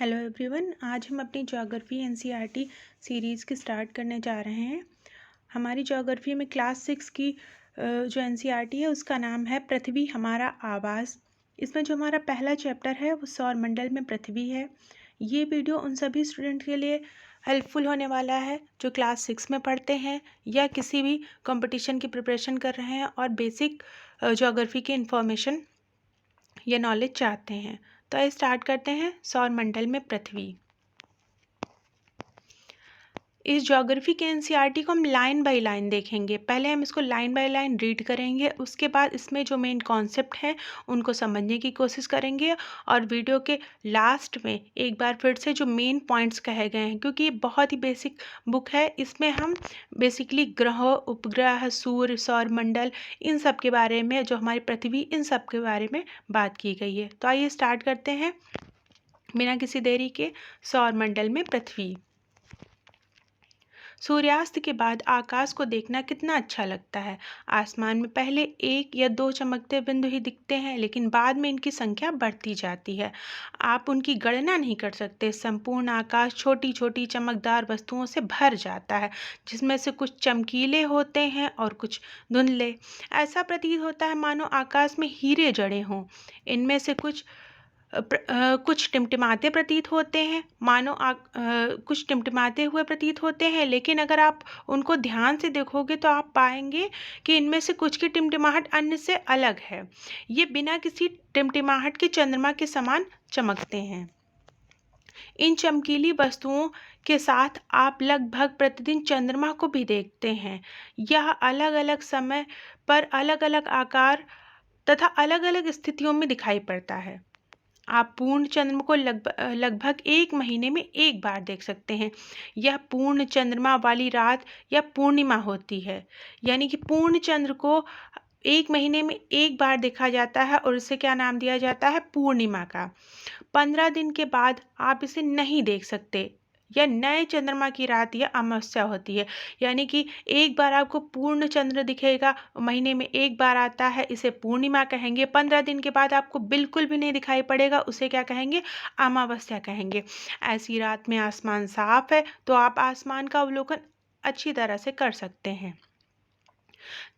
Hello everyone. आज हम अपनी ज्योग्राफी एनसीईआरटी सीरीज़ की स्टार्ट करने जा रहे हैं। हमारी ज्योग्राफी में क्लास 6 की जो एनसीईआरटी है उसका नाम है पृथ्वी हमारा आवास। इसमें जो हमारा पहला चैप्टर है वो सौरमंडल में पृथ्वी है। ये वीडियो उन सभी स्टूडेंट के लिए हेल्पफुल होने वाला है जो क्लास 6 में पढ़ते हैं या किसी भी कंपटीशन की प्रिपरेशन कर रहे हैं और बेसिक ज्योग्राफी की इंफॉर्मेशन या नॉलेज चाहते हैं। तो आइए स्टार्ट करते हैं। सौरमंडल में पृथ्वी। इस ज्योग्राफी के एनसीईआरटी को हम लाइन बाय लाइन देखेंगे। पहले हम इसको लाइन बाय लाइन रीड करेंगे, उसके बाद इसमें जो मेन कॉन्सेप्ट हैं उनको समझने की कोशिश करेंगे और वीडियो के लास्ट में एक बार फिर से जो मेन पॉइंट्स कहे गए हैं, क्योंकि ये बहुत ही बेसिक बुक है, इसमें हम बेसिकली ग्रह, उपग्रह, सूर्य, सौरमंडल, इन सब के बारे में, जो हमारी पृथ्वी, इन सब के बारे में बात की गई है। तो आइए स्टार्ट करते हैं बिना किसी देरी के। सौरमंडल में पृथ्वी। सूर्यास्त के बाद आकाश को देखना कितना अच्छा लगता है। आसमान में पहले एक या दो चमकते बिंदु ही दिखते हैं, लेकिन बाद में इनकी संख्या बढ़ती जाती है। आप उनकी गणना नहीं कर सकते। संपूर्ण आकाश छोटी छोटी चमकदार वस्तुओं से भर जाता है, जिसमें से कुछ चमकीले होते हैं और कुछ धुंधले। ऐसा प्रतीत होता है मानो आकाश में हीरे जड़े हों। इनमें से कुछ टिमटिमाते प्रतीत होते हैं, मानो कुछ टिमटिमाते हुए प्रतीत होते हैं, लेकिन अगर आप उनको ध्यान से देखोगे तो आप पाएंगे कि इनमें से कुछ की टिमटिमाहट अन्य से अलग है। ये बिना किसी टिमटिमाहट के चंद्रमा के समान चमकते हैं। इन चमकीली वस्तुओं के साथ आप लगभग प्रतिदिन चंद्रमा को भी देखते हैं। यह अलग अलग समय पर अलग अलग आकार तथा अलग अलग स्थितियों में दिखाई पड़ता है। आप पूर्ण चंद्रमा को लगभग एक महीने में एक बार देख सकते हैं। यह पूर्ण चंद्रमा वाली रात या पूर्णिमा होती है, यानी कि पूर्ण चंद्र को एक महीने में एक बार देखा जाता है और इसे क्या नाम दिया जाता है? पूर्णिमा का। 15 दिन के बाद आप इसे नहीं देख सकते। यह नए चंद्रमा की रात या अमावस्या होती है, यानी कि एक बार आपको पूर्ण चंद्र दिखेगा, महीने में एक बार आता है, इसे पूर्णिमा कहेंगे। 15 दिन के बाद आपको बिल्कुल भी नहीं दिखाई पड़ेगा, उसे क्या कहेंगे? अमावस्या कहेंगे। ऐसी रात में आसमान साफ है तो आप आसमान का अवलोकन अच्छी तरह से कर सकते हैं।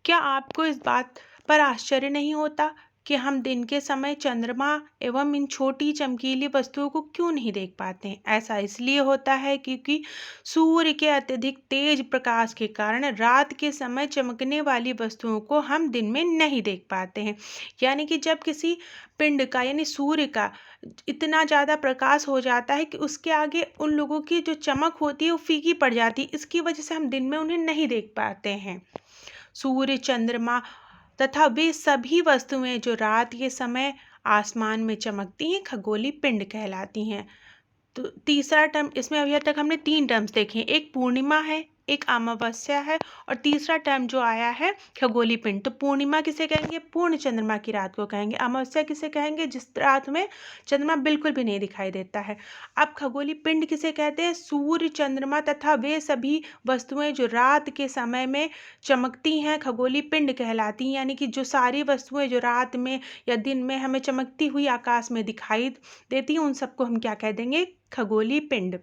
क्या आपको इस बात पर आश्चर्य नहीं होता कि हम दिन के समय चंद्रमा एवं इन छोटी चमकीली वस्तुओं को क्यों नहीं देख पाते हैं? ऐसा इसलिए होता है क्योंकि सूर्य के अत्यधिक तेज प्रकाश के कारण रात के समय चमकने वाली वस्तुओं को हम दिन में नहीं देख पाते हैं। यानी कि जब किसी पिंड का, यानी सूर्य का, इतना ज़्यादा प्रकाश हो जाता है कि उसके आगे उन लोगों की जो चमक होती है वो फीकी पड़ जाती है। इसकी वजह से हम दिन में उन्हें नहीं देख पाते हैं। सूर्य, चंद्रमा तथा वे सभी वस्तुएं जो रात के समय आसमान में चमकती हैं खगोलीय पिंड कहलाती हैं। तो तीसरा टर्म, इसमें अभी तक हमने 3 टर्म्स देखे हैं, एक पूर्णिमा है, एक अमावस्या है और तीसरा टर्म जो आया है खगोलीय पिंड। तो पूर्णिमा किसे कहेंगे? पूर्ण चंद्रमा की रात को कहेंगे। अमावस्या किसे कहेंगे? जिस रात में चंद्रमा बिल्कुल भी नहीं दिखाई देता है। अब खगोलीय पिंड किसे कहते हैं? सूर्य, चंद्रमा तथा वे सभी वस्तुएं जो रात के समय में चमकती हैं खगोलीय पिंड कहलाती हैं। यानी कि जो सारी वस्तुएं जो रात में या दिन में हमें चमकती हुई आकाश में दिखाई देती हैं, उन सबको हम क्या कह देंगे? खगोलीय पिंड।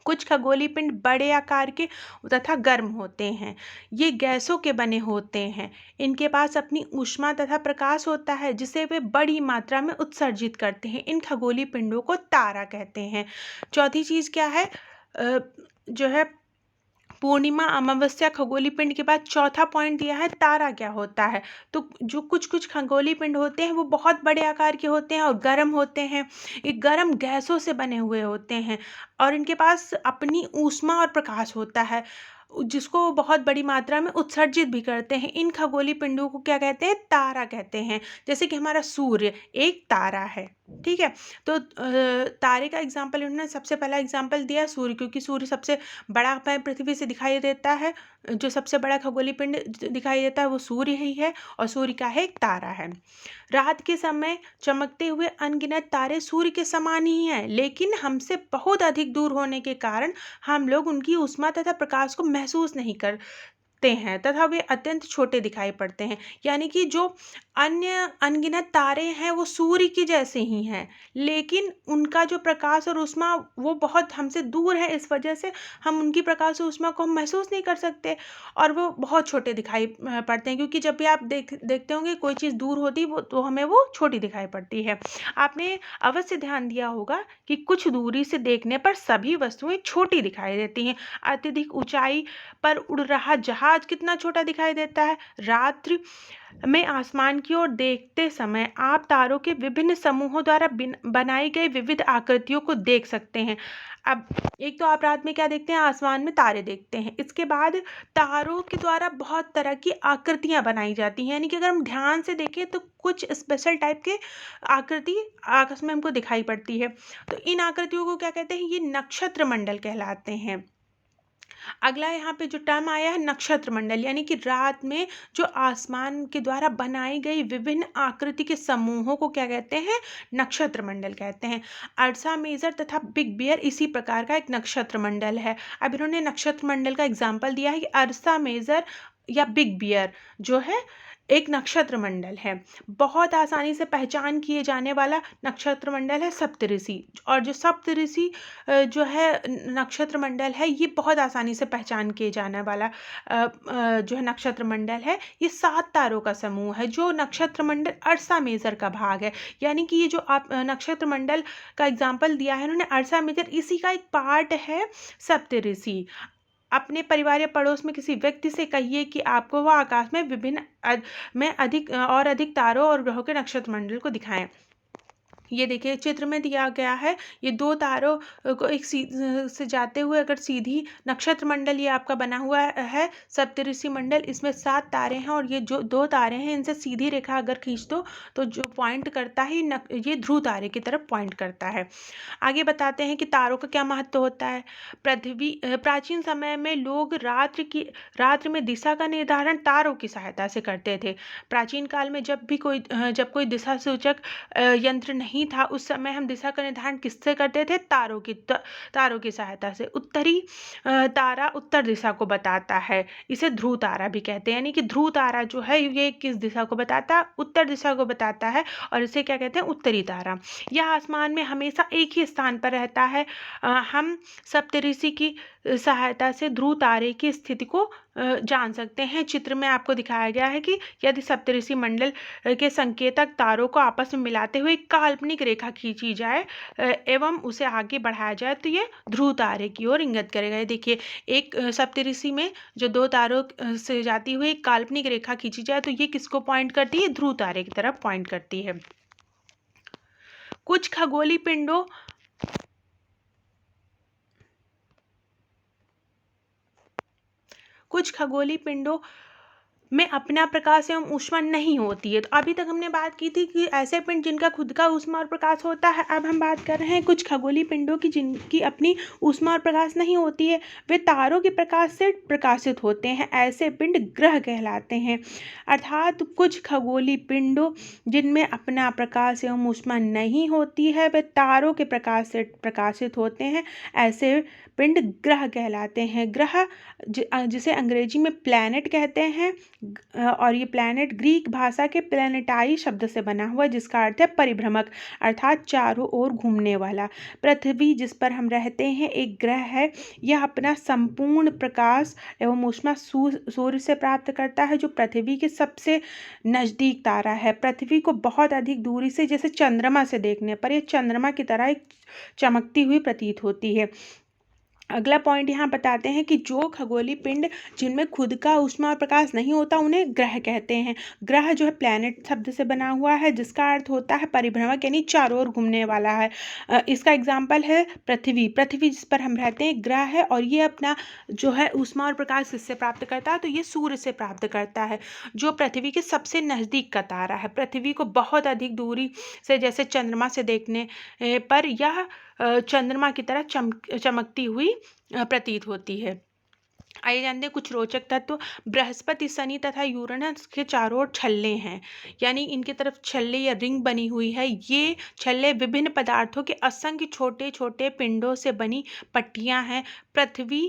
कुछ खगोलीय पिंड बड़े आकार के तथा गर्म होते हैं। ये गैसों के बने होते हैं। इनके पास अपनी ऊष्मा तथा प्रकाश होता है, जिसे वे बड़ी मात्रा में उत्सर्जित करते हैं। इन खगोलीय पिंडों को तारा कहते हैं। चौथी चीज़ क्या है? जो है पूर्णिमा, अमावस्या, खगोलीय पिंड के बाद चौथा पॉइंट दिया है तारा क्या होता है। तो जो कुछ कुछ खगोलीय पिंड होते हैं वो बहुत बड़े आकार के होते हैं और गर्म होते हैं। ये गर्म गैसों से बने हुए होते हैं और इनके पास अपनी ऊष्मा और प्रकाश होता है, जिसको वो बहुत बड़ी मात्रा में उत्सर्जित भी करते हैं। इन खगोलीय पिंडों को क्या कहते हैं? तारा कहते हैं। जैसे कि हमारा सूर्य एक तारा है, ठीक है। तो तारे का एग्जाम्पल उन्होंने सबसे पहला एग्जाम्पल दिया सूर्य, क्योंकि सूर्य सबसे बड़ा पृथ्वी से दिखाई देता है। जो सबसे बड़ा खगोलीय पिंड दिखाई देता है वो सूर्य ही है और सूर्य का है एक तारा है। रात के समय चमकते हुए अनगिनत तारे सूर्य के समान ही हैं, लेकिन हमसे बहुत अधिक दूर होने के कारण हम लोग उनकी ऊष्मा तथा प्रकाश को महसूस नहीं कर दिखते हैं तथा वे अत्यंत छोटे दिखाई पड़ते हैं। यानी कि जो अन्य अनगिनत तारे हैं वो सूर्य के जैसे ही हैं, लेकिन उनका जो प्रकाश और ऊष्मा वो बहुत हमसे दूर है, इस वजह से हम उनकी प्रकाश और ऊष्मा को हम महसूस नहीं कर सकते और वो बहुत छोटे दिखाई पड़ते हैं। क्योंकि जब भी आप देखते होंगे कोई चीज़ दूर होती वो तो हमें वो छोटी दिखाई पड़ती है। आपने अवश्य ध्यान दिया होगा कि कुछ दूरी से देखने पर सभी वस्तुएं छोटी दिखाई देती हैं। अत्यधिक ऊंचाई पर उड़ रहा जहाज कितना छोटा दिखाई देता है। रात्रि में आसमान की ओर देखते समय आप तारों के विभिन्न समूहों द्वारा बनाई गई विविध आकृतियों को देख सकते हैं। अब एक तो आप रात में क्या देखते हैं, आसमान में तारे देखते हैं। इसके बाद तारों के द्वारा बहुत तरह की आकृतियां बनाई जाती हैं, यानी कि अगर हम ध्यान से देखें तो कुछ स्पेशल टाइप के आकृति आकाश में हमको दिखाई पड़ती है। तो इन आकृतियों को क्या कहते हैं, ये नक्षत्र मंडल कहलाते हैं। अगला यहाँ पे जो टर्म आया है नक्षत्र मंडल, यानी कि रात में जो आसमान के द्वारा बनाई गई विभिन्न आकृति के समूहों को क्या कहते हैं, नक्षत्र मंडल कहते हैं। अर्सा मेजर तथा बिग बियर इसी प्रकार का एक नक्षत्र मंडल है। अब इन्होंने नक्षत्र मंडल का एग्जाम्पल दिया है कि अर्सा मेजर या बिग बियर जो है एक नक्षत्र मंडल है। बहुत आसानी से पहचान किए जाने वाला नक्षत्र मंडल है सप्तऋषि। और जो सप्तऋषि जो है नक्षत्र मंडल है, ये बहुत आसानी से पहचान किए जाने वाला जो है नक्षत्र मंडल है। ये 7 तारों का समूह है। जो नक्षत्र मंडल अर्सा मेजर का भाग है, यानी कि ये जो आप नक्षत्र मंडल का एग्जाम्पल दिया है इन्होंने अर्सा मेजर, इसी का एक पार्ट है सप्तऋषि। अपने परिवार या पड़ोस में किसी व्यक्ति से कहिए कि आपको वह आकाश में में अधिक तारों और ग्रहों के नक्षत्र मंडल को दिखाएं। ये देखिए चित्र में दिया गया है, ये 2 तारों को एक से जाते हुए अगर सीधी नक्षत्र मंडल ये आपका बना हुआ है सप्तऋषि मंडल, इसमें 7 तारे हैं और ये जो 2 तारे हैं इनसे सीधी रेखा अगर खींच दो तो जो पॉइंट करता है ये ध्रुव तारे की तरफ पॉइंट करता है। आगे बताते हैं कि तारों का क्या महत्व होता है। प्राचीन समय में लोग रात्रि में दिशा का निर्धारण तारों की सहायता से करते थे। प्राचीन काल में जब कोई दिशा सूचक यंत्र नहीं था, उस समय हम दिशा का निर्धारण किससे करते थे, तारों की सहायता से। उत्तरी तारा उत्तर दिशा को बताता है, इसे ध्रुव तारा भी कहते हैं। यानी कि ध्रुव तारा जो है ये किस दिशा को बताता है, उत्तर दिशा को बताता है और इसे क्या कहते हैं, उत्तरी तारा। यह आसमान में हमेशा एक ही स्थान पर रहता है। हम सप्तऋषि की सहायता से ध्रुव तारे की स्थिति को जान सकते हैं। चित्र में आपको दिखाया गया है कि यदि सप्तऋषि मंडल के संकेतक तारों को आपस में मिलाते हुए एक काल्पनिक रेखा खींची जाए एवं उसे आगे बढ़ाया जाए तो ये ध्रुव तारे की ओर इंगित करेगा। ये देखिए एक सप्तऋषि में जो 2 तारों से जाती हुई एक काल्पनिक रेखा खींची जाए तो ये किसको पॉइंट करती है, ध्रुव तारे की तरफ पॉइंट करती है। कुछ खगोलीय पिंडों में अपना प्रकाश एवं ऊष्मा नहीं होती है। तो अभी तक हमने बात की थी कि ऐसे पिंड जिनका खुद का ऊष्मा और प्रकाश होता है। अब हम बात कर रहे हैं कुछ खगोलीय पिंडों की जिनकी अपनी ऊष्मा और प्रकाश नहीं होती है, वे तारों के प्रकाश से प्रकाशित होते हैं। ऐसे पिंड ग्रह कहलाते हैं। अर्थात कुछ खगोलीय पिंडों जिनमें अपना प्रकाश एवं ऊष्मा नहीं होती है, वे तारों के प्रकाश से प्रकाशित होते हैं। ऐसे पिंड ग्रह कहलाते हैं। ग्रह जिसे अंग्रेजी में प्लैनेट कहते हैं और ये प्लैनेट ग्रीक भाषा के प्लैनेटाई शब्द से बना हुआ है जिसका अर्थ है परिभ्रमक, अर्थात चारों ओर घूमने वाला। पृथ्वी जिस पर हम रहते हैं एक ग्रह है। यह अपना संपूर्ण प्रकाश एवं ऊष्मा सूर्य से प्राप्त करता है जो पृथ्वी के सबसे नज़दीक तारा है। पृथ्वी को बहुत अधिक दूरी से जैसे चंद्रमा से देखने पर यह चंद्रमा की तरह एक चमकती हुई प्रतीत होती है। अगला पॉइंट यहाँ बताते हैं कि जो खगोलीय पिंड जिनमें खुद का ऊष्मा और प्रकाश नहीं होता उन्हें ग्रह कहते हैं। ग्रह जो है प्लैनेट शब्द से बना हुआ है जिसका अर्थ होता है परिभ्रमक, यानी चारों ओर घूमने वाला है। इसका एग्जाम्पल है पृथ्वी जिस पर हम रहते हैं ग्रह है और ये अपना जो है ऊष्मा और प्रकाश किससे प्राप्त करता है, तो ये सूर्य से प्राप्त करता है जो पृथ्वी के सबसे नज़दीक का तारा है। पृथ्वी को बहुत अधिक दूरी से जैसे चंद्रमा से देखने पर यह चंद्रमा की तरह चमकती हुई प्रतीत होती है। आइए जानते हैं कुछ रोचक तत्व। बृहस्पति, शनि तथा यूरेनस के चारों ओर छल्ले हैं, यानी इनकी तरफ छल्ले या रिंग बनी हुई है। ये छल्ले विभिन्न पदार्थों के असंख्य छोटे छोटे पिंडों से बनी पट्टियां हैं। पृथ्वी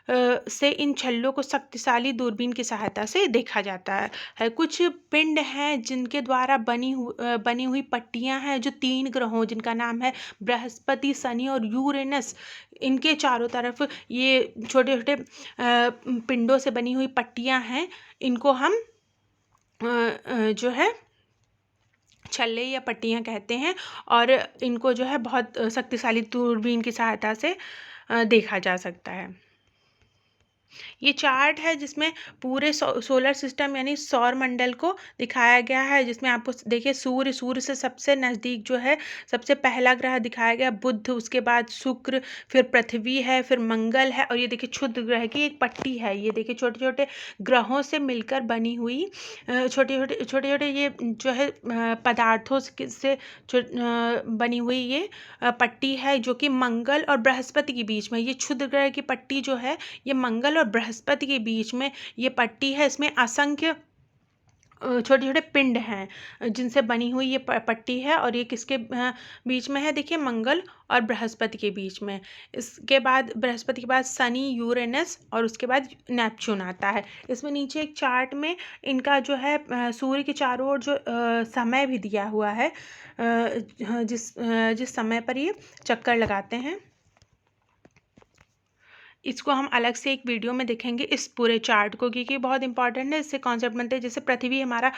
से इन छल्लों को शक्तिशाली दूरबीन की सहायता से देखा जाता है। कुछ पिंड हैं जिनके द्वारा बनी हुई पट्टियां हैं जो 3 ग्रहों जिनका नाम है बृहस्पति, शनि और यूरेनस, इनके चारों तरफ ये छोटे छोटे पिंडों से बनी हुई पट्टियां हैं। इनको हम जो है छल्ले या पट्टियां कहते हैं और इनको जो है बहुत शक्तिशाली दूरबीन की सहायता से देखा जा सकता है। ये चार्ट है जिसमें पूरे सोलर सिस्टम यानी सौर मंडल को दिखाया गया है, जिसमें आपको देखिए सूर्य से सबसे नज़दीक जो है सबसे पहला ग्रह दिखाया गया बुध, उसके बाद शुक्र, फिर पृथ्वी है, फिर मंगल है और ये देखिए क्षुद्र ग्रह की एक पट्टी है। ये देखिए छोटे छोटे ग्रहों से मिलकर बनी हुई छोटे छोटे ये जो है पदार्थों से बनी हुई ये पट्टी है जो कि मंगल और बृहस्पति के बीच में, ये क्षुद्र ग्रह की पट्टी जो है ये मंगल और बृहस्पति के बीच में ये पट्टी है। इसमें असंख्य छोटे छोटे पिंड हैं जिनसे बनी हुई ये पट्टी है और ये किसके बीच में है, देखिए मंगल और बृहस्पति के बीच में। इसके बाद बृहस्पति के बाद शनि, यूरेनस और उसके बाद नेपच्यून आता है। इसमें नीचे एक चार्ट में इनका जो है सूर्य के चारों ओर जो समय भी दिया हुआ है, जिस समय पर ये चक्कर लगाते हैं। इसको हम अलग से एक वीडियो में देखेंगे इस पूरे चार्ट को, क्योंकि बहुत इंपॉर्टेंट है। इससे कॉन्सेप्ट बनते हैं जैसे पृथ्वी हमारा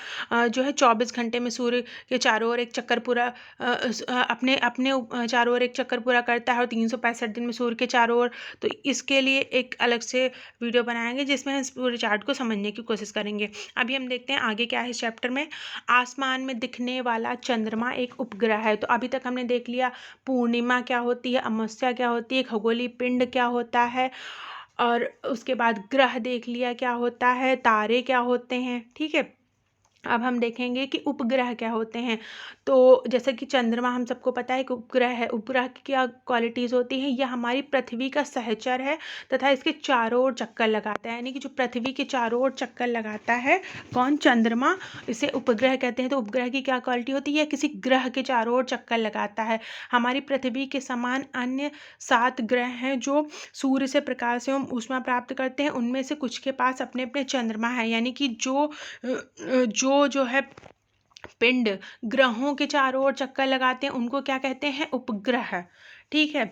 जो है 24 घंटे में सूर्य के चारों ओर एक चक्कर पूरा अपने अपने चारों ओर एक चक्कर पूरा करता है और 365 दिन में सूर्य के चारों ओर। तो इसके लिए एक अलग से वीडियो बनाएंगे जिसमें हम इस पूरे चार्ट को समझने की कोशिश करेंगे। अभी हम देखते हैं आगे क्या है इस चैप्टर में। आसमान में दिखने वाला चंद्रमा एक उपग्रह है। तो अभी तक हमने देख लिया पूर्णिमा क्या होती है, अमावस्या क्या होती है, खगोलीय पिंड क्या होता है, और उसके बाद ग्रह देख लिया क्या होता है, तारे क्या होते हैं। ठीक है, अब हम देखेंगे कि उपग्रह क्या होते हैं। तो जैसे कि चंद्रमा हम सबको पता है कि उपग्रह है। उपग्रह की क्या क्वालिटीज़ होती हैं, यह हमारी पृथ्वी का सहचर है तथा इसके चारों ओर चक्कर लगाता है, यानी कि जो पृथ्वी के चारों ओर चक्कर लगाता है कौन, चंद्रमा, इसे उपग्रह कहते हैं। तो उपग्रह की क्या क्वालिटी होती है, किसी ग्रह के चारों ओर चक्कर लगाता है। हमारी पृथ्वी के समान अन्य 7 ग्रह हैं जो सूर्य से प्रकाश एवं ऊष्मा प्राप्त करते हैं। उनमें से कुछ के पास अपने अपने चंद्रमा है, यानी कि जो है पिंड ग्रहों के चारों ओर चक्कर लगाते हैं उनको क्या कहते हैं, उपग्रह। ठीक है,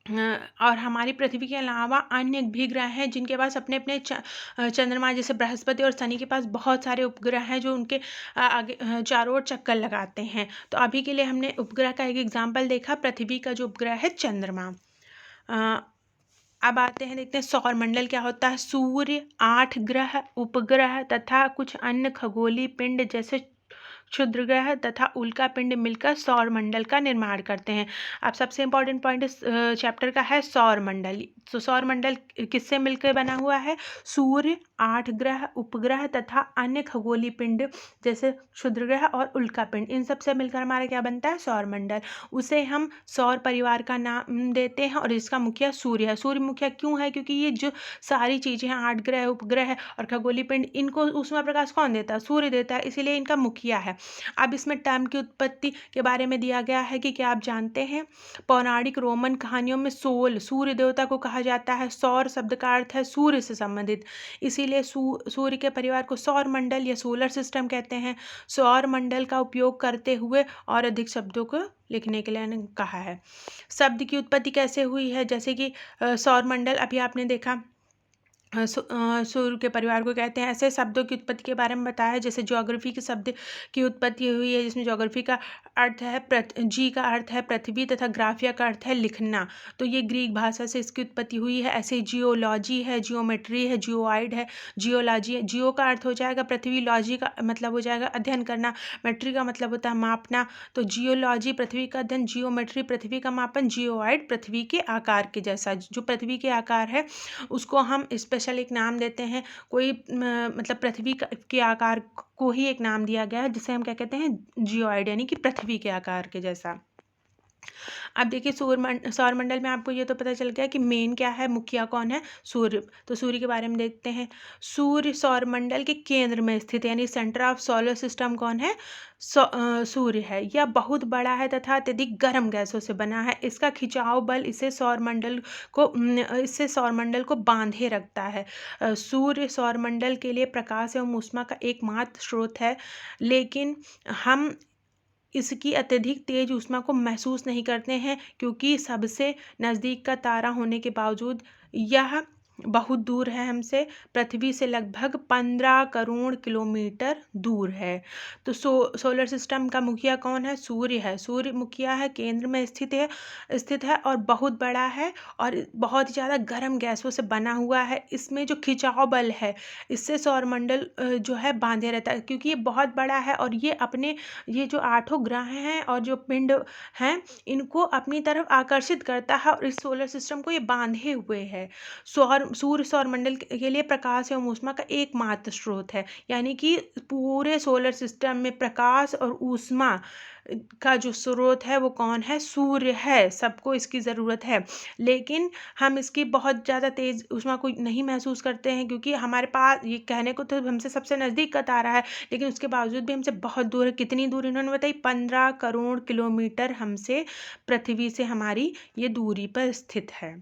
और हमारी पृथ्वी के अलावा अन्य भी ग्रह हैं जिनके पास अपने अपने चंद्रमा, जैसे बृहस्पति और शनि के पास बहुत सारे उपग्रह हैं जो उनके आगे चारों ओर चक्कर लगाते हैं। तो अभी के लिए हमने उपग्रह का एक एग्जाम्पल देखा, पृथ्वी का जो उपग्रह है चंद्रमा। अब आते हैं, देखते हैं सौर मंडल क्या होता है। सूर्य, 8 ग्रह, उपग्रह तथा कुछ अन्य खगोलीय पिंड जैसे क्षुद्र ग्रह तथा उल्का पिंड मिलकर सौर मंडल का निर्माण करते हैं। अब सबसे इंपॉर्टेंट पॉइंट इस चैप्टर का है सौर मंडल। तो सौर मंडल किससे मिलकर बना हुआ है, सूर्य, 8 ग्रह, उपग्रह तथा अन्य खगोलीय पिंड जैसे क्षुद्र ग्रह और उल्का पिंड, इन सब से मिलकर हमारा क्या बनता है, सौर मंडल। उसे हम सौर परिवार का नाम देते हैं और इसका मुखिया सूर्य है। सूर्य मुखिया क्यों है, क्योंकि ये जो सारी चीज़ें हैं, 8 ग्रह, उपग्रह और खगोलीय पिंड, इनको ऊष्मा प्रकाश कौन देता है, सूर्य देता है, इसीलिए इनका मुखिया है। अब इसमें टर्म की उत्पत्ति के बारे में दिया गया है कि क्या आप जानते हैं, पौराणिक रोमन कहानियों में सोल सूर्य देवता को कहा जाता है। सौर शब्द का अर्थ है सूर्य से संबंधित, इसीलिए सूर्य के परिवार को सौर मंडल या सोलर सिस्टम कहते हैं। सौर मंडल का उपयोग करते हुए और अधिक शब्दों को लिखने के लिए कहा है। शब्द की उत्पत्ति कैसे हुई है, जैसे कि सौर मंडल अभी आपने देखा, सूर्य के परिवार को कहते हैं। ऐसे शब्दों की उत्पत्ति के बारे में बताया, जैसे ज्योग्राफी के शब्द की उत्पत्ति हुई है जिसमें ज्योग्राफी का अर्थ है जी का अर्थ है पृथ्वी तथा ग्राफिया का अर्थ है लिखना, तो ये ग्रीक भाषा से इसकी उत्पत्ति हुई है। ऐसे जियोलॉजी है, जियोमेट्री है, जियोआइड है, जियोलॉजी है। जियो का अर्थ हो जाएगा पृथ्वी, लॉजी का मतलब हो जाएगा अध्ययन करना, मेट्री का मतलब होता है मापना। तो जियोलॉजी पृथ्वी का अध्ययन, जियोमेट्री पृथ्वी का मापन, जियोआइड पृथ्वी के आकार के जैसा, जो पृथ्वी के आकार है उसको हम स्पेशल एक नाम देते हैं। कोई मतलब पृथ्वी के आकार को ही एक नाम दिया गया है जिसे हम क्या कहते हैं, जियोइड, यानी कि पृथ्वी के आकार के जैसा। अब देखिए सौरमंडल में आपको ये तो पता चल गया कि मेन क्या है, मुखिया कौन है, सूर्य। तो सूर्य के बारे में देखते हैं। सूर्य सौरमंडल के केंद्र में स्थित यानी सेंटर ऑफ सोलर सिस्टम कौन है, सूर्य है। यह बहुत बड़ा है तथा अत्यधिक गर्म गैसों से बना है। इसका खिंचाव बल इससे सौरमंडल को बांधे रखता है। सूर्य सौरमंडल के लिए प्रकाश एवं ऊष्मा का एकमात्र स्रोत है, लेकिन हम इसकी अत्यधिक तेज ऊष्मा को महसूस नहीं करते हैं, क्योंकि सबसे नज़दीक का तारा होने के बावजूद यह बहुत दूर है हमसे, पृथ्वी से लगभग 15 करोड़ किलोमीटर दूर है। तो सोलर सिस्टम का मुखिया कौन है, सूर्य है। सूर्य मुखिया है, केंद्र में स्थित है और बहुत बड़ा है और बहुत ही ज़्यादा गर्म गैसों से बना हुआ है। इसमें जो खिंचाव बल है, इससे सौरमंडल जो है बांधे रहता है, क्योंकि ये बहुत बड़ा है और ये जो 8 ग्रह हैं और जो पिंड हैं, इनको अपनी तरफ आकर्षित करता है और इस सोलर सिस्टम को ये बांधे हुए है। सूर्य सौरमंडल के लिए प्रकाश एवं ऊष्मा का एकमात्र स्रोत है, यानी कि पूरे सोलर सिस्टम में प्रकाश और ऊष्मा का जो स्रोत है वो कौन है, सूर्य है। सबको इसकी ज़रूरत है, लेकिन हम इसकी बहुत ज़्यादा तेज़ ऊष्मा को नहीं महसूस करते हैं, क्योंकि हमारे पास ये कहने को तो हमसे सबसे नज़दीक का तारा है, लेकिन उसके बावजूद भी हमसे बहुत दूर है। कितनी दूर इन्होंने बताई, 15 करोड़ किलोमीटर हमसे, पृथ्वी से हमारी ये दूरी पर स्थित है।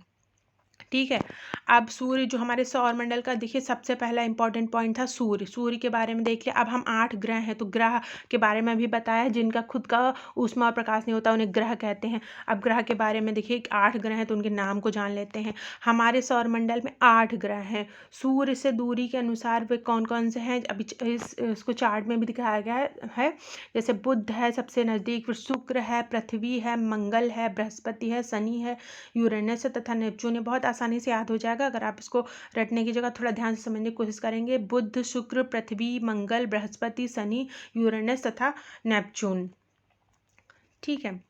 ठीक है। अब सूर्य जो हमारे सौरमंडल का, देखिए सबसे पहला इंपॉर्टेंट पॉइंट था सूर्य। सूर्य के बारे में देख लिया। अब हम 8 ग्रह हैं, तो ग्रह के बारे में भी बताया, जिनका खुद का ऊष्मा और प्रकाश नहीं होता उन्हें ग्रह कहते हैं। अब ग्रह के बारे में देखिए 8 ग्रह हैं, तो उनके नाम को जान लेते हैं। हमारे सौरमंडल में 8 ग्रह हैं। सूर्य से दूरी के अनुसार वे कौन कौन से हैं, अभी इसको चार्ट में भी दिखाया गया है। जैसे बुध है सबसे नज़दीक, फिर शुक्र है, पृथ्वी है, मंगल है, बृहस्पति है, शनि है, यूरेनस है तथा नेपच्यून है। बहुत आसानी से याद हो जाएगा अगर आप इसको रटने की जगह थोड़ा ध्यान से समझने की कोशिश करेंगे। बुध, शुक्र, पृथ्वी, मंगल, बृहस्पति, शनि, यूरेनस तथा नेपच्यून। ठीक है।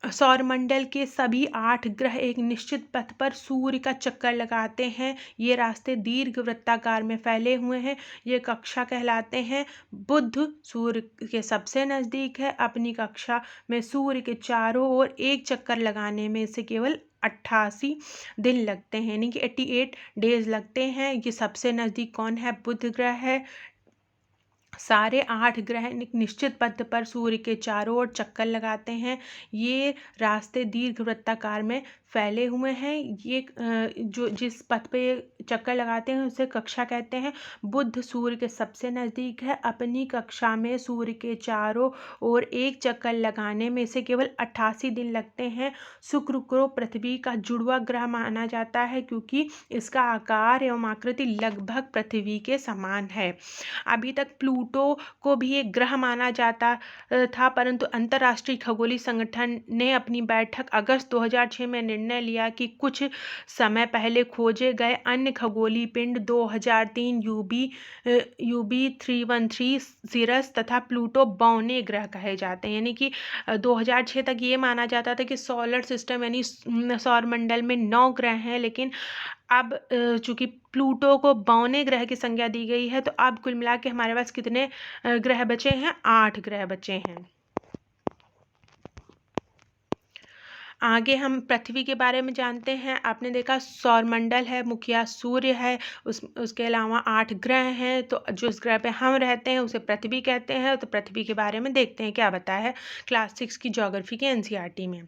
सौरमंडल के सभी 8 ग्रह एक निश्चित पथ पर सूर्य का चक्कर लगाते हैं। ये रास्ते दीर्घ वृत्ताकार में फैले हुए हैं, ये कक्षा कहलाते हैं। बुध सूर्य के सबसे नज़दीक है। अपनी कक्षा में सूर्य के चारों ओर एक चक्कर लगाने में इसे केवल 88 दिन लगते हैं, यानी कि 88 डेज लगते हैं। ये सबसे नज़दीक कौन है, बुध ग्रह है। सारे 8 ग्रह एक निश्चित पथ पर सूर्य के चारों ओर चक्कर लगाते हैं। ये रास्ते दीर्घ वृत्ताकार में फैले हुए हैं। ये जो जिस पथ पे चक्कर लगाते हैं उसे कक्षा कहते हैं। बुध सूर्य के सबसे नज़दीक है। अपनी कक्षा में सूर्य के चारों ओर एक चक्कर लगाने में इसे केवल 88 दिन लगते हैं। शुक्र को पृथ्वी का जुड़वा ग्रह माना जाता है, क्योंकि इसका आकार एवं आकृति लगभग पृथ्वी के समान है। अभी तक प्लूटो को भी एक ग्रह माना जाता था, परंतु अंतर्राष्ट्रीय खगोलीय संगठन ने अपनी बैठक अगस्त 2006 में निर्णय लिया कि कुछ समय पहले खोजे गए अन्य खगोलीय पिंड 2003 यूबी 313 सिरस तथा प्लूटो बौने ग्रह कहे जाते हैं। यानी कि 2006 तक ये माना जाता था कि सोलर सिस्टम यानी सौरमंडल में 9 ग्रह हैं, लेकिन अब चूंकि प्लूटो को बौने ग्रह की संज्ञा दी गई है, तो अब कुल मिला के हमारे पास कितने ग्रह बचे हैं, 8 ग्रह बचे हैं। आगे हम पृथ्वी के बारे में जानते हैं। आपने देखा सौरमंडल है, मुखिया सूर्य है, उसके अलावा 8 ग्रह हैं। तो जिस ग्रह पे हम रहते हैं उसे पृथ्वी कहते हैं। तो पृथ्वी के बारे में देखते हैं क्या बताया है क्लास 6 की ज्योग्राफी के एनसीईआरटी में।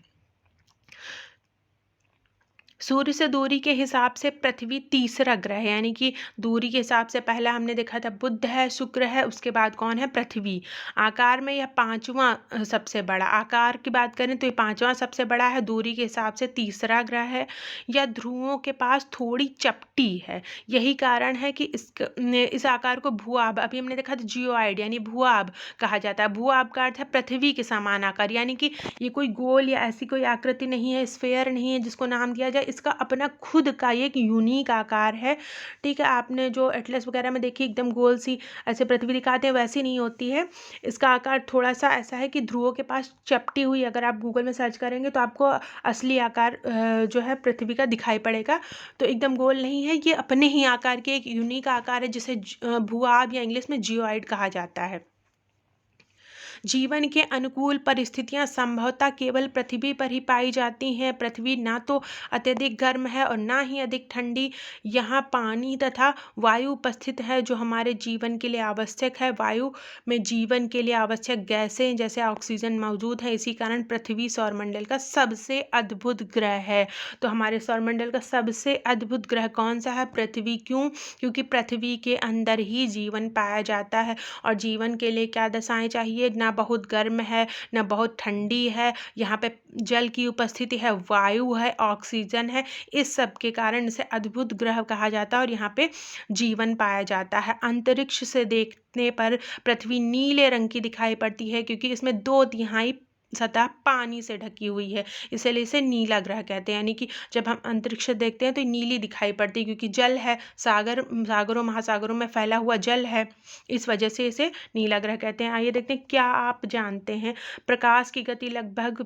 सूर्य से दूरी के हिसाब से पृथ्वी तीसरा ग्रह है, यानी कि दूरी के हिसाब से पहला हमने देखा था बुध है, शुक्र है, उसके बाद कौन है, पृथ्वी। आकार में यह 5वां सबसे बड़ा, आकार की बात करें तो ये 5वां सबसे बड़ा है। दूरी के हिसाब से तीसरा ग्रह है। यह ध्रुवों के पास थोड़ी चपटी है, यही कारण है कि इस आकार को भूआब, अभी हमने देखा था जियोइड यानी भूआब कहा जाता है। भूआब का अर्थ है पृथ्वी के समान आकार, यानी कि ये कोई गोल या ऐसी कोई आकृति नहीं है, स्फेयर नहीं है जिसको नाम दिया जाए। इसका अपना खुद का एक यूनिक आकार है। ठीक है, आपने जो एटलस वगैरह में देखी एकदम गोल सी ऐसे पृथ्वी दिखाते हैं, वैसी नहीं होती है। इसका आकार थोड़ा सा ऐसा है कि ध्रुवों के पास चपटी हुई, अगर आप गूगल में सर्च करेंगे तो आपको असली आकार जो है पृथ्वी का दिखाई पड़ेगा। तो एकदम गोल नहीं है, ये अपने ही आकार के एक यूनिक आकार है, जिसे भूआब या इंग्लिश में जियोइड कहा जाता है। जीवन के अनुकूल परिस्थितियां संभवतः केवल पृथ्वी पर ही पाई जाती हैं। पृथ्वी ना तो अत्यधिक गर्म है और ना ही अधिक ठंडी। यहाँ पानी तथा वायु उपस्थित है जो हमारे जीवन के लिए आवश्यक है। वायु में जीवन के लिए आवश्यक गैसें जैसे ऑक्सीजन मौजूद है। इसी कारण पृथ्वी सौरमंडल का सबसे अद्भुत ग्रह है। तो हमारे सौरमंडल का सबसे अद्भुत ग्रह कौन सा है? पृथ्वी। क्यों? क्योंकि पृथ्वी के अंदर ही जीवन पाया जाता है। और जीवन के लिए क्या दशाएं चाहिए? ना बहुत गर्म है ना बहुत ठंडी है। यहाँ पे जल की उपस्थिति है, वायु है, ऑक्सीजन है। इस सब के कारण इसे अद्भुत ग्रह कहा जाता है और यहाँ पे जीवन पाया जाता है। अंतरिक्ष से देखने पर पृथ्वी नीले रंग की दिखाई पड़ती है क्योंकि इसमें 2/3 सतह पानी से ढकी हुई है, इसलिए इसे नीला ग्रह कहते हैं। यानी कि जब हम अंतरिक्ष से देखते हैं तो नीली दिखाई पड़ती है क्योंकि जल है, सागरों महासागरों में फैला हुआ जल है, इस वजह से इसे नीला ग्रह कहते हैं। आइए देखते हैं, क्या आप जानते हैं प्रकाश की गति लगभग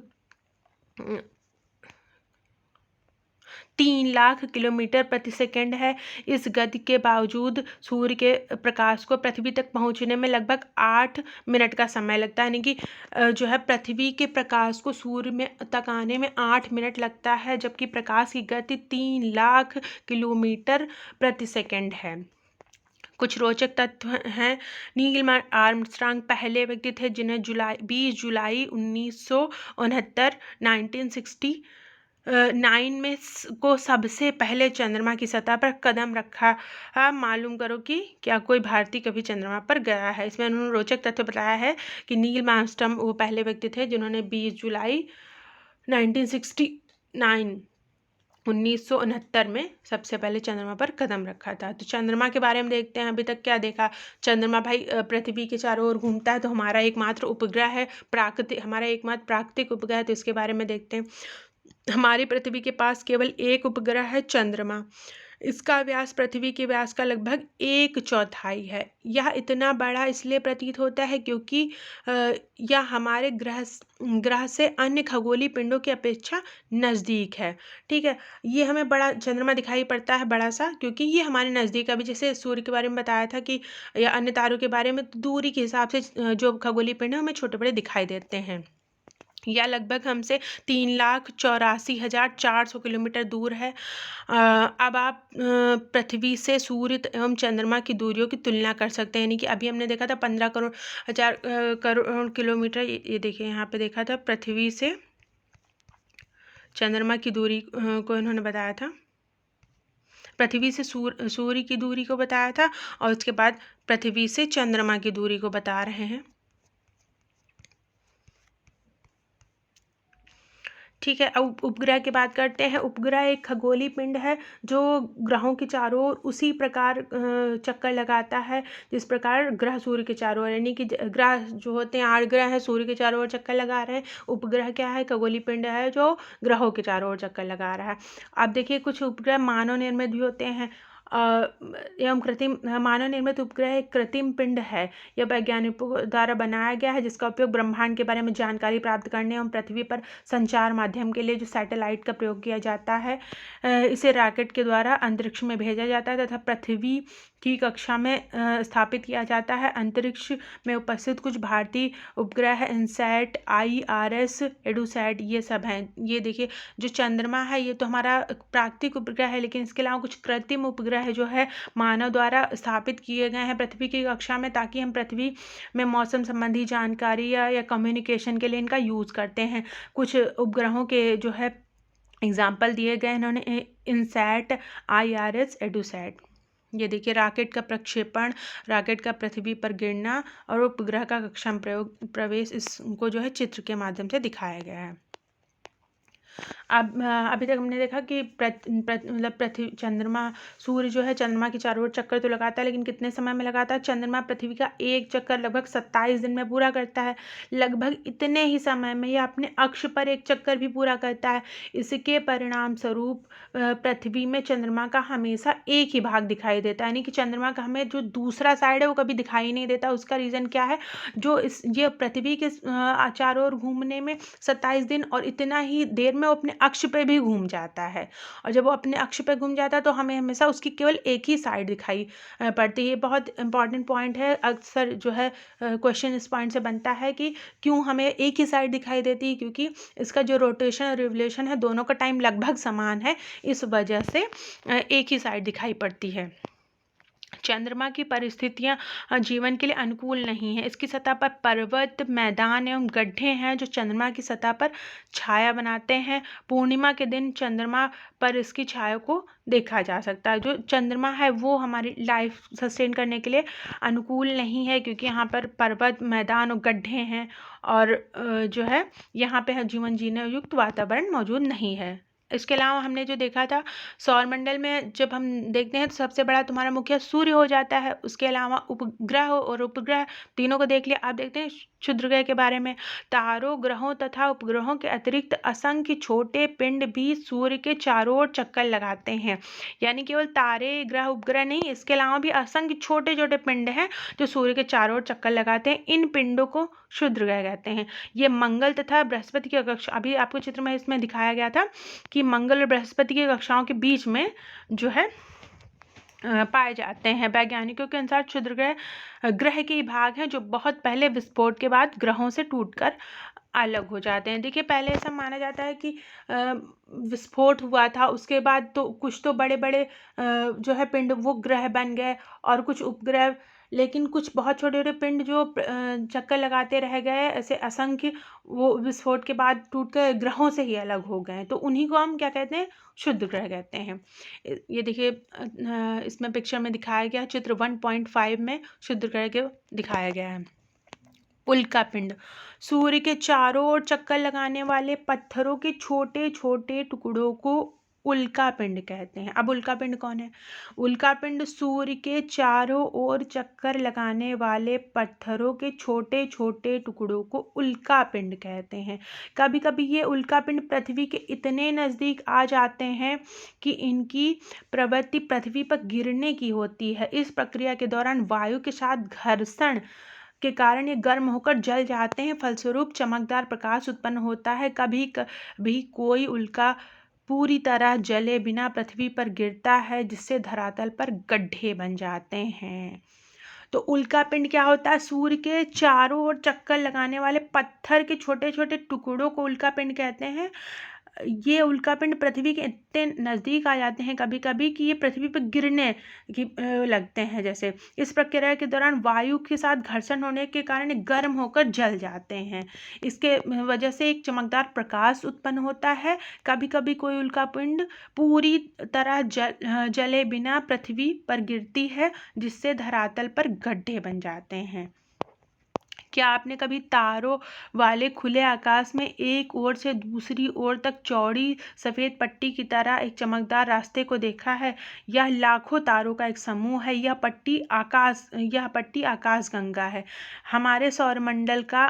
3 लाख किलोमीटर प्रति सेकंड है। इस गति के बावजूद सूर्य के प्रकाश को पृथ्वी तक पहुंचने में लगभग 8 मिनट का समय लगता है। यानी कि जो है पृथ्वी के प्रकाश को सूर्य में तक आने में 8 मिनट लगता है, जबकि प्रकाश की गति 3 लाख किलोमीटर प्रति सेकंड है। कुछ रोचक तथ्य हैं। नील आर्मस्ट्रांग पहले व्यक्ति थे जिन्हें 20 जुलाई 1969 1969 में को सबसे पहले चंद्रमा की सतह पर कदम रखा। मालूम करो कि क्या कोई भारतीय कभी चंद्रमा पर गया है। इसमें उन्होंने रोचक तथ्य बताया है कि नील आर्मस्ट्रांग वो पहले व्यक्ति थे जिन्होंने 20 जुलाई 1969 में सबसे पहले चंद्रमा पर कदम रखा था। तो चंद्रमा के बारे में देखते हैं, अभी तक क्या देखा। चंद्रमा भाई पृथ्वी के चारों ओर घूमता है, तो हमारा एकमात्र उपग्रह है, हमारा एकमात्र प्राकृतिक उपग्रह है। तो इसके बारे में देखते हैं। हमारी पृथ्वी के पास केवल एक उपग्रह है, चंद्रमा। इसका व्यास पृथ्वी के व्यास का लगभग 1/4 है। यह इतना बड़ा इसलिए प्रतीत होता है क्योंकि यह हमारे ग्रह से अन्य खगोलीय पिंडों की अपेक्षा नज़दीक है। ठीक है, ये हमें बड़ा चंद्रमा दिखाई पड़ता है बड़ा सा क्योंकि ये हमारे नज़दीक। अभी जैसे सूर्य के बारे में बताया था कि या अन्य तारों के बारे में, दूरी के हिसाब से जो खगोलीय पिंड है हमें छोटे बड़े दिखाई देते हैं। यह लगभग हमसे 3,84,400 किलोमीटर दूर है। अब आप पृथ्वी से सूर्य एवं चंद्रमा की दूरियों की तुलना कर सकते हैं। यानी कि अभी हमने देखा था 15 करोड़ किलोमीटर। ये देखिए यहाँ पे देखा था पृथ्वी से चंद्रमा की दूरी को इन्होंने बताया था। पृथ्वी से सूर्य की दूरी को बताया था और उसके बाद पृथ्वी से चंद्रमा की दूरी को बता रहे हैं। ठीक है, अब उपग्रह की बात करते हैं। उपग्रह एक खगोलीय पिंड है जो ग्रहों के चारों ओर उसी प्रकार चक्कर लगाता है जिस प्रकार ग्रह सूर्य के चारों ओर। यानी कि ग्रह जो होते हैं 8 ग्रह हैं, सूर्य के चारों ओर चक्कर लगा रहे हैं। उपग्रह क्या है? खगोलीय पिंड है जो ग्रहों के चारों ओर चक्कर लगा रहा है। अब देखिए, कुछ उपग्रह मानव निर्मित भी होते हैं एवं कृत्रिम। मानव निर्मित उपग्रह एक कृत्रिम पिंड है। यह वैज्ञानिकों द्वारा बनाया गया है जिसका उपयोग ब्रह्मांड के बारे में जानकारी प्राप्त करने एवं पृथ्वी पर संचार माध्यम के लिए जो सैटेलाइट का प्रयोग किया जाता है, इसे रॉकेट के द्वारा अंतरिक्ष में भेजा जाता है तथा पृथ्वी की कक्षा में स्थापित किया जाता है। अंतरिक्ष में उपस्थित कुछ भारतीय उपग्रह है इनसैट, IRS, एडुसैट, ये सब हैं। ये देखिए, जो चंद्रमा है ये तो हमारा प्राकृतिक उपग्रह है, लेकिन इसके अलावा कुछ कृत्रिम उपग्रह जो है मानव द्वारा स्थापित किए गए हैं पृथ्वी की कक्षा में, ताकि हम पृथ्वी में मौसम संबंधी जानकारी या कम्युनिकेशन के लिए इनका यूज़ करते हैं। कुछ उपग्रहों के जो है एग्जाम्पल दिए गए इन्होंने इनसैट, IRS, एडुसैट। ये देखिए, रॉकेट का प्रक्षेपण, रॉकेट का पृथ्वी पर गिरना और उपग्रह का कक्षा में प्रवेश, इसको जो है चित्र के माध्यम से दिखाया गया है। अब अभी तक हमने देखा कि मतलब पृथ्वी चंद्रमा सूर्य जो है चंद्रमा के चारों ओर चक्कर तो लगाता है, लेकिन कितने समय में लगाता है? चंद्रमा पृथ्वी का एक चक्कर लगभग 27 दिन में पूरा करता है। लगभग इतने ही समय में यह अपने अक्ष पर एक चक्कर भी पूरा करता है। इसके परिणाम स्वरूप पृथ्वी में चंद्रमा का हमेशा एक ही भाग दिखाई देता है। यानी कि चंद्रमा का हमें जो दूसरा साइड है वो कभी दिखाई नहीं देता। उसका रीज़न क्या है? जो ये पृथ्वी के चारों ओर घूमने में 27 दिन और इतना ही देर में वो अपने अक्ष पे भी घूम जाता है, और जब वो अपने अक्ष पे घूम जाता है तो हमें हमेशा उसकी केवल एक ही साइड दिखाई पड़ती है। ये बहुत इंपॉर्टेंट पॉइंट है, अक्सर जो है क्वेश्चन इस पॉइंट से बनता है कि क्यों हमें एक ही साइड दिखाई देती है, क्योंकि इसका जो रोटेशन और रिवोल्यूशन है दोनों का टाइम लगभग समान है, इस वजह से एक ही साइड दिखाई पड़ती है। चंद्रमा की परिस्थितियां जीवन के लिए अनुकूल नहीं है। इसकी सतह पर पर्वत, मैदान एवं गड्ढे हैं जो चंद्रमा की सतह पर छाया बनाते हैं। पूर्णिमा के दिन चंद्रमा पर इसकी छाया को देखा जा सकता है। जो चंद्रमा है वो हमारी लाइफ सस्टेन करने के लिए अनुकूल नहीं है, क्योंकि यहाँ पर पर्वत, मैदान और गड्ढे हैं, और जो है यहाँ पे जीवन जीने युक्त वातावरण मौजूद नहीं है। इसके अलावा हमने जो देखा था, सौरमंडल में जब हम देखते हैं तो सबसे बड़ा तुम्हारा मुखिया सूर्य हो जाता है। उसके अलावा उपग्रह और उपग्रह तीनों को देख लिया। आप देखते हैं क्षुद्र ग्रह के बारे में, तारों, ग्रहों तथा उपग्रहों के अतिरिक्त असंख्य छोटे पिंड भी सूर्य के चारों ओर चक्कर लगाते हैं। यानी केवल तारे, ग्रह, उपग्रह नहीं, इसके अलावा भी असंख्य छोटे छोटे पिंड हैं जो सूर्य के चारों ओर चक्कर लगाते हैं। इन पिंडों को क्षुद्र ग्रह कहते हैं। ये मंगल तथा बृहस्पति की कक्षा, अभी आपको चित्र में इसमें दिखाया गया था कि मंगल और बृहस्पति की कक्षाओं के बीच में जो है पाए जाते हैं। वैज्ञानिकों के अनुसार क्षुद्र ग्रह ग्रह के ही भाग हैं जो बहुत पहले विस्फोट के बाद ग्रहों से टूटकर अलग हो जाते हैं। देखिए, पहले ऐसा माना जाता है कि विस्फोट हुआ था, उसके बाद तो कुछ तो बड़े बड़े जो है पिंड वो ग्रह बन गए और कुछ उपग्रह, लेकिन कुछ बहुत छोटे छोटे पिंड जो चक्कर लगाते रह गए, ऐसे असंख्य, वो विस्फोट के बाद टूट कर ग्रहों से ही अलग हो गए। तो उन्हीं को हम क्या कहते हैं, क्षुद्र ग्रह कहते हैं। ये देखिए, इसमें पिक्चर में दिखाया गया, चित्र 1.5 में क्षुद्र ग्रह को दिखाया गया है। उल्का पिंड, सूर्य के चारों ओर चक्कर लगाने वाले पत्थरों के छोटे छोटे टुकड़ों को उल्का पिंड कहते हैं। अब उल्का पिंड कौन है? उल्का पिंड सूर्य के चारों ओर चक्कर लगाने वाले पत्थरों के छोटे छोटे टुकड़ों को उल्का पिंड कहते हैं। कभी कभी ये उल्का पिंड पृथ्वी के इतने नज़दीक आ जाते हैं कि इनकी प्रवृत्ति पृथ्वी पर गिरने की होती है। इस प्रक्रिया के दौरान वायु के साथ घर्षण के कारण ये गर्म होकर जल जाते हैं, फलस्वरूप चमकदार प्रकाश उत्पन्न होता है। कभी कभी कोई उल्का पूरी तरह जले बिना पृथ्वी पर गिरता है, जिससे धरातल पर गड्ढे बन जाते हैं। तो उल्का पिंड क्या होता है? सूर्य के चारों ओर चक्कर लगाने वाले पत्थर के छोटे छोटे टुकड़ों को उल्का पिंड कहते हैं। ये उल्का पिंड पृथ्वी के इतने नज़दीक आ जाते हैं कभी कभी कि ये पृथ्वी पर गिरने की लगते हैं। जैसे इस प्रक्रिया के दौरान वायु के साथ घर्षण होने के कारण गर्म होकर जल जाते हैं। इसके वजह से एक चमकदार प्रकाश उत्पन्न होता है। कभी कभी कोई उल्का पिंड पूरी तरह जले बिना पृथ्वी पर गिरती है, जिससे धरातल पर गड्ढे बन जाते हैं। क्या आपने कभी तारों वाले खुले आकाश में एक ओर से दूसरी ओर तक चौड़ी सफ़ेद पट्टी की तरह एक चमकदार रास्ते को देखा है? यह लाखों तारों का एक समूह है। यह पट्टी आकाशगंगा है। हमारे सौरमंडल का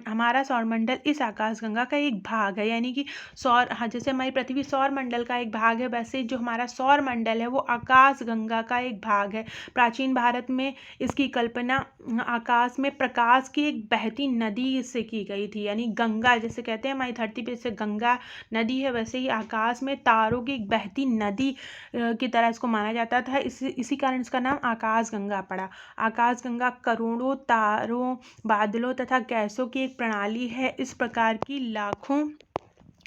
हमारा सौरमंडल इस आकाशगंगा का एक भाग है। यानी कि जैसे हमारी पृथ्वी सौरमंडल का एक भाग है, वैसे जो हमारा सौरमंडल है वो आकाशगंगा का एक भाग है। प्राचीन भारत में इसकी कल्पना आकाश में प्रकाश की एक बहती नदी से की गई थी। यानी गंगा, जैसे कहते हैं हमारी धरती पे जैसे गंगा नदी है, वैसे ही आकाश में तारों की एक बहती नदी की तरह इसको माना जाता था। इसी कारण इसका नाम आकाशगंगा पड़ा। आकाशगंगा करोड़ों तारों, बादलों तथा गैसों की एक प्रणाली है। इस प्रकार की लाखों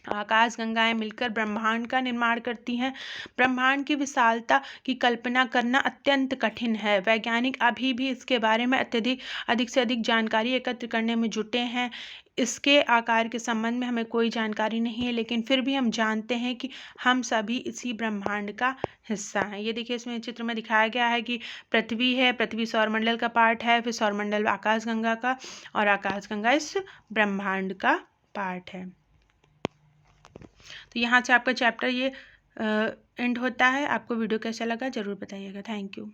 आकाशगंगाएं मिलकर ब्रह्मांड का निर्माण करती हैं। ब्रह्मांड की विशालता की कल्पना करना अत्यंत कठिन है। वैज्ञानिक अभी भी इसके बारे में अधिक से अधिक जानकारी एकत्र करने में जुटे हैं। इसके आकार के संबंध में हमें कोई जानकारी नहीं है, लेकिन फिर भी हम जानते हैं कि हम सभी इसी ब्रह्मांड का हिस्सा हैं। ये देखिए, इसमें चित्र में दिखाया गया है कि पृथ्वी है, पृथ्वी सौरमंडल का पार्ट है, फिर सौरमंडल आकाशगंगा का, और आकाशगंगा इस ब्रह्मांड का पार्ट है। तो यहाँ से आपका चैप्टर ये एंड होता है। आपको वीडियो कैसा लगा ज़रूर बताइएगा। Thank you.